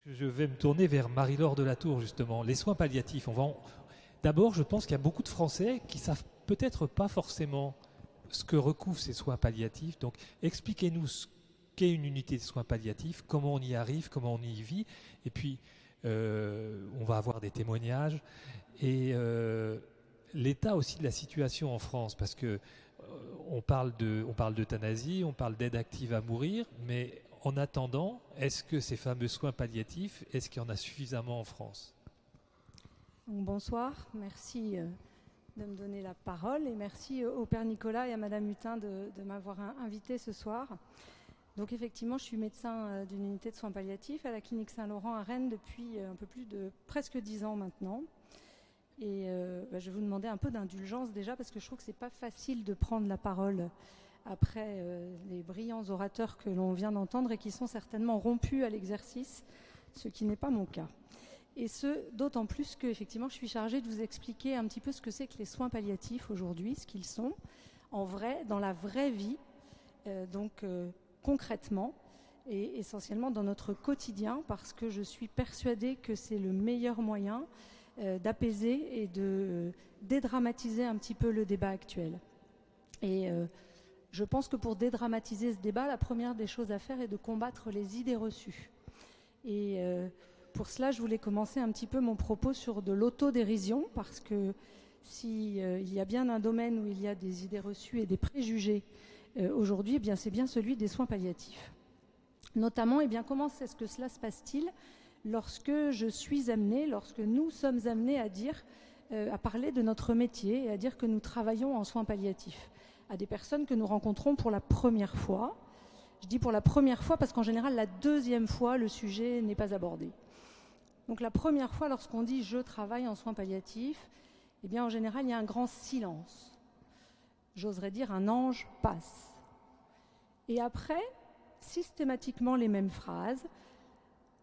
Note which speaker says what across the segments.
Speaker 1: Je vais me tourner vers Marie-Laure Delatour, justement. Les soins palliatifs. D'abord, je pense qu'il y a beaucoup de Français qui savent peut-être pas forcément ce que recouvrent ces soins palliatifs. Donc, expliquez-nous ce qu'est une unité de soins palliatifs, comment on y arrive, comment on y vit. Et puis, on va avoir des témoignages. Et l'état aussi de la situation en France, parce que on parle d'euthanasie, on parle d'aide active à mourir, mais en attendant, est-ce que ces fameux soins palliatifs, est-ce qu'il y en a suffisamment en France ?
Speaker 2: Bonsoir, merci de me donner la parole et merci au Père Nicolas et à Madame Hutin de m'avoir invité ce soir. Donc effectivement, je suis médecin d'une unité de soins palliatifs à la clinique Saint-Laurent à Rennes depuis un peu plus de presque 10 ans maintenant. Et je vais vous demander un peu d'indulgence déjà parce que je trouve que c'est pas facile de prendre la parole après les brillants orateurs que l'on vient d'entendre et qui sont certainement rompus à l'exercice, ce qui n'est pas mon cas. Et ce, d'autant plus que effectivement, je suis chargée de vous expliquer un petit peu ce que c'est que les soins palliatifs aujourd'hui, ce qu'ils sont en vrai, dans la vraie vie, concrètement et essentiellement dans notre quotidien, parce que je suis persuadée que c'est le meilleur moyen d'apaiser et de dédramatiser un petit peu le débat actuel. Et je pense que pour dédramatiser ce débat, la première des choses à faire est de combattre les idées reçues. Et pour cela, je voulais commencer un petit peu mon propos sur de l'autodérision, parce que s'il y a bien un domaine où il y a des idées reçues et des préjugés aujourd'hui, eh bien, c'est bien celui des soins palliatifs. Notamment, eh bien, comment est-ce que cela se passe-t-il lorsque lorsque nous sommes amenés à parler de notre métier et à dire que nous travaillons en soins palliatifs à des personnes que nous rencontrons pour la première fois. Je dis pour la première fois parce qu'en général, la deuxième fois, le sujet n'est pas abordé. Donc la première fois, lorsqu'on dit « je travaille en soins palliatifs », eh bien en général, il y a un grand silence. J'oserais dire un ange passe. Et après, systématiquement les mêmes phrases.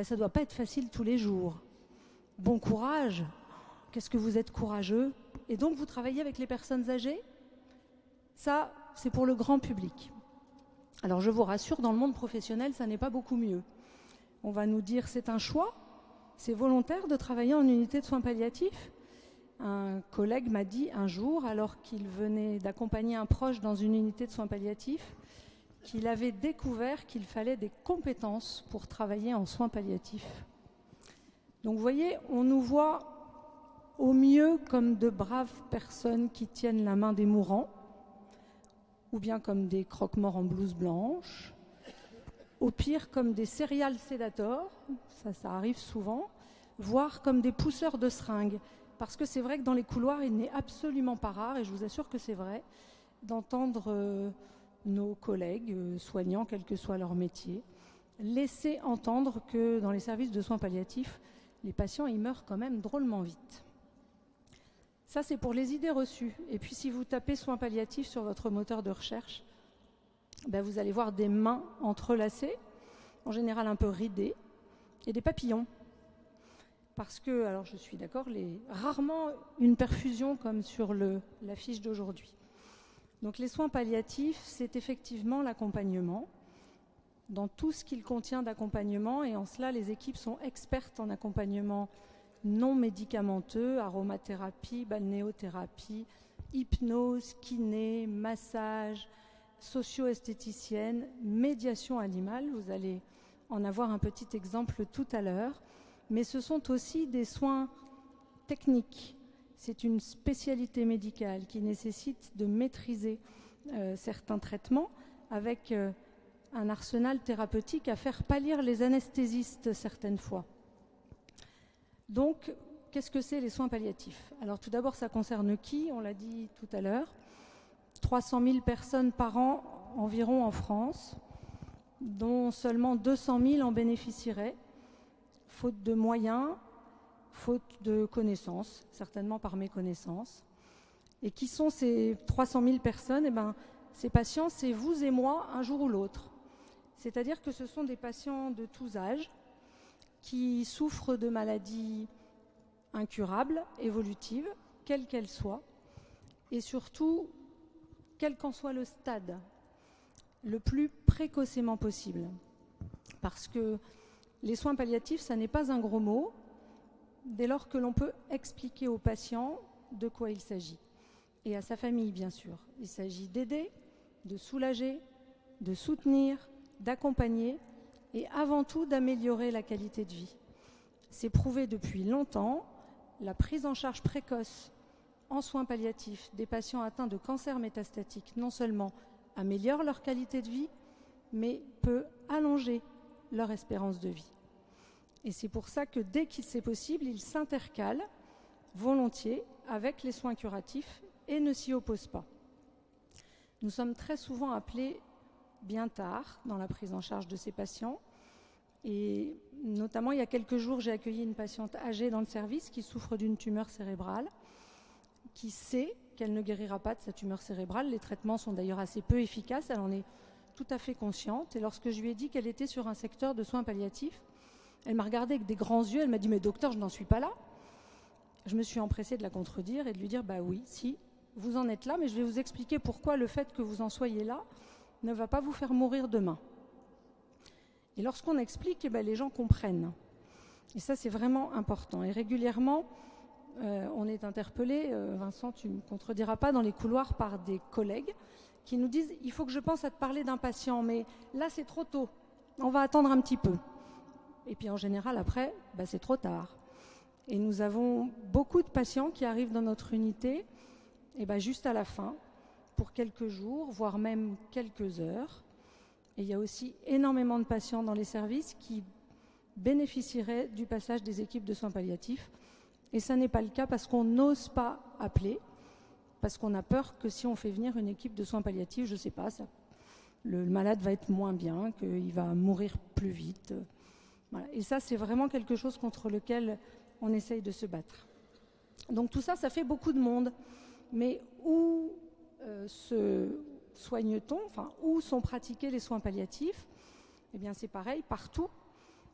Speaker 2: Ça ne doit pas être facile tous les jours. Bon courage, qu'est-ce que vous êtes courageux. Et donc vous travaillez avec les personnes âgées ? Ça, c'est pour le grand public. Alors je vous rassure, dans le monde professionnel, ça n'est pas beaucoup mieux. On va nous dire c'est un choix, c'est volontaire de travailler en unité de soins palliatifs. Un collègue m'a dit un jour, alors qu'il venait d'accompagner un proche dans une unité de soins palliatifs, qu'il avait découvert qu'il fallait des compétences pour travailler en soins palliatifs. Donc vous voyez, on nous voit au mieux comme de braves personnes qui tiennent la main des mourants, ou bien comme des croque-morts en blouse blanche, au pire comme des serial sédators, ça arrive souvent, voire comme des pousseurs de seringues. Parce que c'est vrai que dans les couloirs, il n'est absolument pas rare, et je vous assure que c'est vrai, d'entendre nos collègues soignants, quel que soit leur métier, laisser entendre que dans les services de soins palliatifs, les patients ils meurent quand même drôlement vite. Ça, c'est pour les idées reçues. Et puis, si vous tapez soins palliatifs sur votre moteur de recherche, vous allez voir des mains entrelacées, en général un peu ridées, et des papillons. Parce que, alors je suis d'accord, rarement une perfusion comme sur l'affiche d'aujourd'hui. Donc les soins palliatifs, c'est effectivement l'accompagnement, dans tout ce qu'il contient d'accompagnement, et en cela, les équipes sont expertes en accompagnement non médicamenteux, aromathérapie, balnéothérapie, hypnose, kiné, massage, socio-esthéticienne, médiation animale. Vous allez en avoir un petit exemple tout à l'heure. Mais ce sont aussi des soins techniques. C'est une spécialité médicale qui nécessite de maîtriser certains traitements avec un arsenal thérapeutique à faire pâlir les anesthésistes certaines fois. Donc, qu'est-ce que c'est les soins palliatifs ? Alors tout d'abord, ça concerne qui ? On l'a dit tout à l'heure. 300 000 personnes par an environ en France, dont seulement 200 000 en bénéficieraient, faute de moyens, faute de connaissances, certainement par méconnaissance. Et qui sont ces 300 000 personnes ? Ces patients, c'est vous et moi, un jour ou l'autre. C'est-à-dire que ce sont des patients de tous âges, qui souffrent de maladies incurables, évolutives, quelles qu'elles soient, et surtout, quel qu'en soit le stade, le plus précocement possible. Parce que Les soins palliatifs, ça n'est pas un gros mot, dès lors que l'on peut expliquer au patient de quoi il s'agit. Et à sa famille, bien sûr. Il s'agit d'aider, de soulager, de soutenir, d'accompagner et avant tout d'améliorer la qualité de vie. C'est prouvé depuis longtemps, la prise en charge précoce en soins palliatifs des patients atteints de cancer métastatique non seulement améliore leur qualité de vie, mais peut allonger leur espérance de vie. Et c'est pour ça que dès qu'il c'est possible, ils s'intercalent volontiers avec les soins curatifs et ne s'y opposent pas. Nous sommes très souvent appelés bien tard dans la prise en charge de ces patients. Et notamment, il y a quelques jours, j'ai accueilli une patiente âgée dans le service qui souffre d'une tumeur cérébrale, qui sait qu'elle ne guérira pas de sa tumeur cérébrale. Les traitements sont d'ailleurs assez peu efficaces, elle en est tout à fait consciente. Et lorsque je lui ai dit qu'elle était sur un secteur de soins palliatifs, elle m'a regardée avec des grands yeux, elle m'a dit « Mais docteur, je n'en suis pas là ». Je me suis empressée de la contredire et de lui dire « Bah oui, si, vous en êtes là, mais je vais vous expliquer pourquoi le fait que vous en soyez là ne va pas vous faire mourir demain ». Et lorsqu'on explique, les gens comprennent. Et ça, c'est vraiment important. Et régulièrement, on est interpellé, Vincent, tu ne me contrediras pas, dans les couloirs par des collègues qui nous disent « Il faut que je pense à te parler d'un patient, mais là, c'est trop tôt. On va attendre un petit peu. » Et puis en général, après, c'est trop tard. Et nous avons beaucoup de patients qui arrivent dans notre unité juste à la fin, pour quelques jours, voire même quelques heures. Et il y a aussi énormément de patients dans les services qui bénéficieraient du passage des équipes de soins palliatifs. Et ça n'est pas le cas parce qu'on n'ose pas appeler, parce qu'on a peur que si on fait venir une équipe de soins palliatifs, je ne sais pas, le malade va être moins bien, qu'il va mourir plus vite. Voilà. Et ça, c'est vraiment quelque chose contre lequel on essaye de se battre. Donc tout ça, ça fait beaucoup de monde. Mais où soigne-t-on, où sont pratiqués les soins palliatifs? Eh bien, c'est pareil, partout,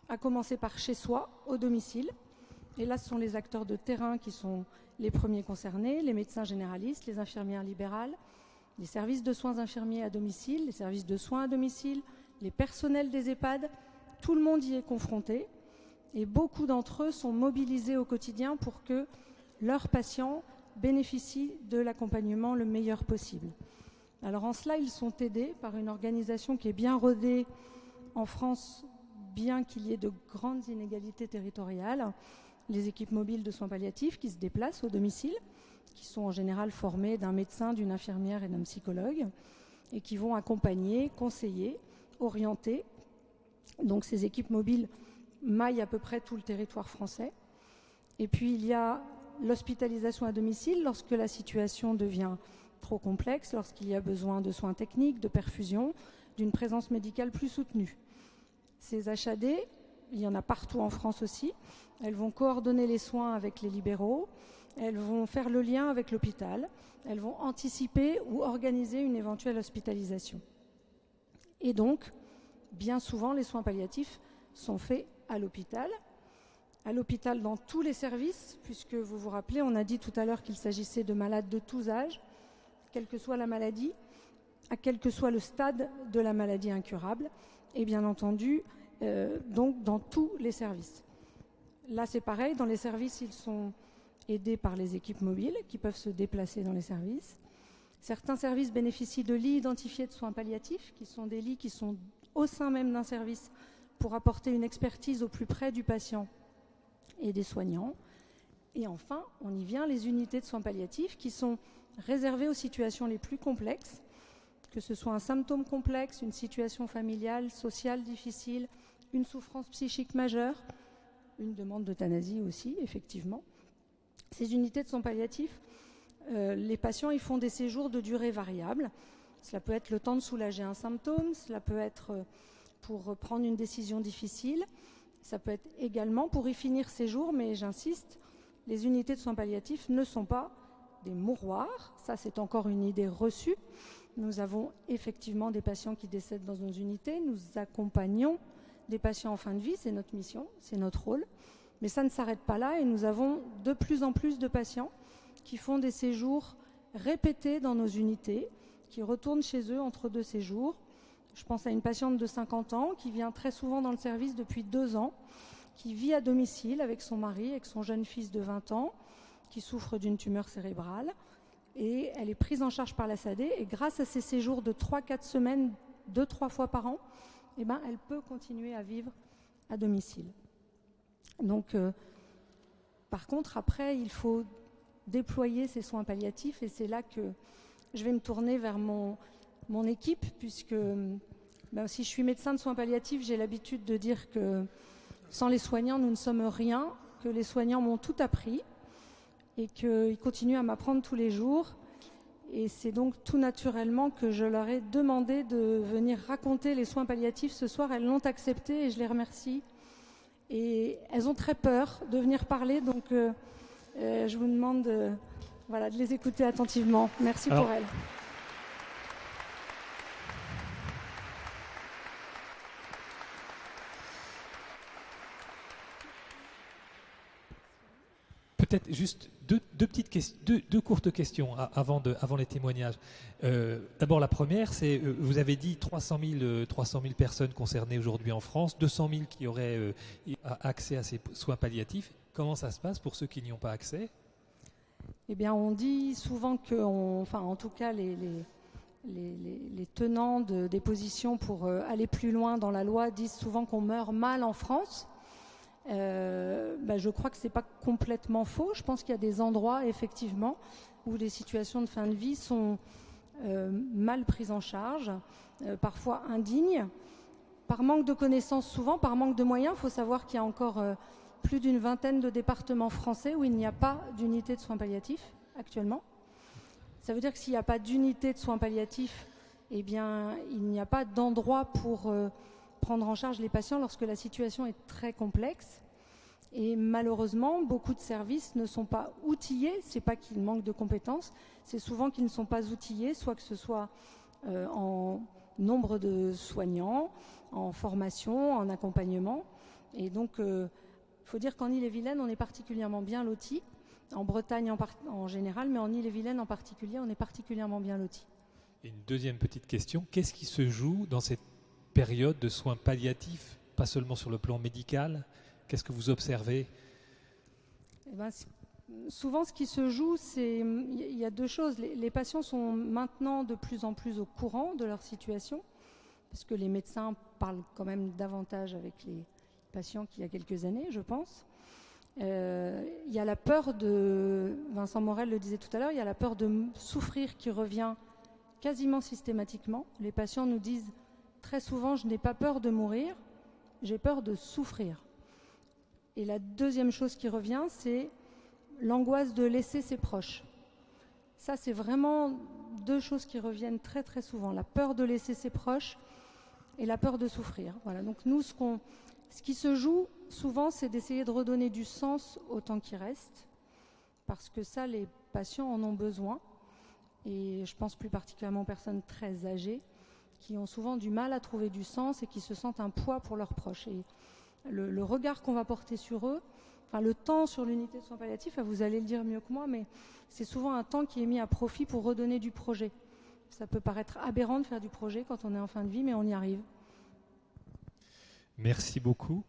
Speaker 2: à commencer par chez soi, au domicile. Et là, ce sont les acteurs de terrain qui sont les premiers concernés, les médecins généralistes, les infirmières libérales, les services de soins infirmiers à domicile, les services de soins à domicile, les personnels des EHPAD. Tout le monde y est confronté et beaucoup d'entre eux sont mobilisés au quotidien pour que leurs patients bénéficient de l'accompagnement le meilleur possible. Alors en cela, ils sont aidés par une organisation qui est bien rodée en France, bien qu'il y ait de grandes inégalités territoriales, les équipes mobiles de soins palliatifs qui se déplacent au domicile, qui sont en général formées d'un médecin, d'une infirmière et d'un psychologue, et qui vont accompagner, conseiller, orienter. Donc ces équipes mobiles maillent à peu près tout le territoire français. Et puis il y a l'hospitalisation à domicile lorsque la situation devient trop complexe, lorsqu'il y a besoin de soins techniques, de perfusion, d'une présence médicale plus soutenue. Ces HAD, il y en a partout en France aussi, elles vont coordonner les soins avec les libéraux, elles vont faire le lien avec l'hôpital, elles vont anticiper ou organiser une éventuelle hospitalisation. Et donc, bien souvent, les soins palliatifs sont faits à l'hôpital dans tous les services, puisque vous vous rappelez, on a dit tout à l'heure qu'il s'agissait de malades de tous âges, quelle que soit la maladie, à quel que soit le stade de la maladie incurable, et bien entendu, donc dans tous les services. Là, c'est pareil, dans les services, ils sont aidés par les équipes mobiles qui peuvent se déplacer dans les services. Certains services bénéficient de lits identifiés de soins palliatifs, qui sont des lits qui sont au sein même d'un service pour apporter une expertise au plus près du patient et des soignants. Et enfin, on y vient, les unités de soins palliatifs qui sont réservées aux situations les plus complexes, que ce soit un symptôme complexe, une situation familiale, sociale difficile, une souffrance psychique majeure, une demande d'euthanasie aussi, effectivement. Ces unités de soins palliatifs, les patients ils font des séjours de durée variable. Cela peut être le temps de soulager un symptôme, cela peut être pour prendre une décision difficile, ça peut être également pour y finir ses jours, mais j'insiste, les unités de soins palliatifs ne sont pas des mouroirs, ça c'est encore une idée reçue. Nous avons effectivement des patients qui décèdent dans nos unités, nous accompagnons des patients en fin de vie, c'est notre mission, c'est notre rôle, mais ça ne s'arrête pas là et nous avons de plus en plus de patients qui font des séjours répétés dans nos unités, qui retournent chez eux entre deux séjours, Je pense à une patiente de 50 ans qui vient très souvent dans le service depuis 2 ans, qui vit à domicile avec son mari, avec son jeune fils de 20 ans, qui souffre d'une tumeur cérébrale. Et elle est prise en charge par la SAD. Et grâce à ces séjours de 3-4 semaines, 2-3 fois par an, eh ben, elle peut continuer à vivre à domicile. Donc, par contre, après, il faut déployer ces soins palliatifs. Et c'est là que je vais me tourner vers mon équipe, puisque si je suis médecin de soins palliatifs, j'ai l'habitude de dire que sans les soignants, nous ne sommes rien, que les soignants m'ont tout appris et qu'ils continuent à m'apprendre tous les jours. Et c'est donc tout naturellement que je leur ai demandé de venir raconter les soins palliatifs ce soir. Elles l'ont accepté et je les remercie. Et elles ont très peur de venir parler, donc je vous demande de les écouter attentivement. Merci pour elles.
Speaker 1: Peut-être juste deux courtes questions avant les témoignages. D'abord, la première, c'est, vous avez dit 300 000 personnes concernées aujourd'hui en France, 200 000 qui auraient accès à ces soins palliatifs. Comment ça se passe pour ceux qui n'y ont pas accès ?
Speaker 2: Eh bien, on dit souvent que, en tout cas, les tenants des positions pour aller plus loin dans la loi disent souvent qu'on meurt mal en France. Je crois que ce n'est pas complètement faux. Je pense qu'il y a des endroits, effectivement, où les situations de fin de vie sont mal prises en charge, parfois indignes, par manque de connaissances souvent, par manque de moyens. Il faut savoir qu'il y a encore plus d'une vingtaine de départements français où il n'y a pas d'unité de soins palliatifs actuellement. Ça veut dire que s'il n'y a pas d'unité de soins palliatifs, eh bien, il n'y a pas d'endroit pour prendre en charge les patients lorsque la situation est très complexe. Et malheureusement, beaucoup de services ne sont pas outillés. Ce n'est pas qu'ils manquent de compétences, c'est souvent qu'ils ne sont pas outillés, soit que ce soit en nombre de soignants, en formation, en accompagnement. Et donc, il faut dire qu'en Ille-et-Vilaine, on est particulièrement bien lotis. En Bretagne en général, mais en Ille-et-Vilaine en particulier, on est particulièrement bien lotis.
Speaker 1: Une deuxième petite question. Qu'est-ce qui se joue dans cette période de soins palliatifs, pas seulement sur le plan médical? Qu'est-ce que vous observez?
Speaker 2: Souvent, ce qui se joue, il y a deux choses. Les patients sont maintenant de plus en plus au courant de leur situation, parce que les médecins parlent quand même davantage avec les patients qu'il y a quelques années, je pense. Il y a la peur Vincent Morel le disait tout à l'heure, il y a la peur de souffrir qui revient quasiment systématiquement. Les patients nous disent très souvent, je n'ai pas peur de mourir, j'ai peur de souffrir. Et la deuxième chose qui revient, c'est l'angoisse de laisser ses proches. Ça, c'est vraiment deux choses qui reviennent très très souvent. La peur de laisser ses proches et la peur de souffrir. Voilà. Donc nous, ce qui se joue souvent, c'est d'essayer de redonner du sens au temps qui reste, parce que ça, les patients en ont besoin. Et je pense plus particulièrement aux personnes très âgées, qui ont souvent du mal à trouver du sens et qui se sentent un poids pour leurs proches. Et le regard qu'on va porter sur eux, le temps sur l'unité de soins palliatifs, vous allez le dire mieux que moi, mais c'est souvent un temps qui est mis à profit pour redonner du projet. Ça peut paraître aberrant de faire du projet quand on est en fin de vie, mais on y arrive.
Speaker 1: Merci beaucoup.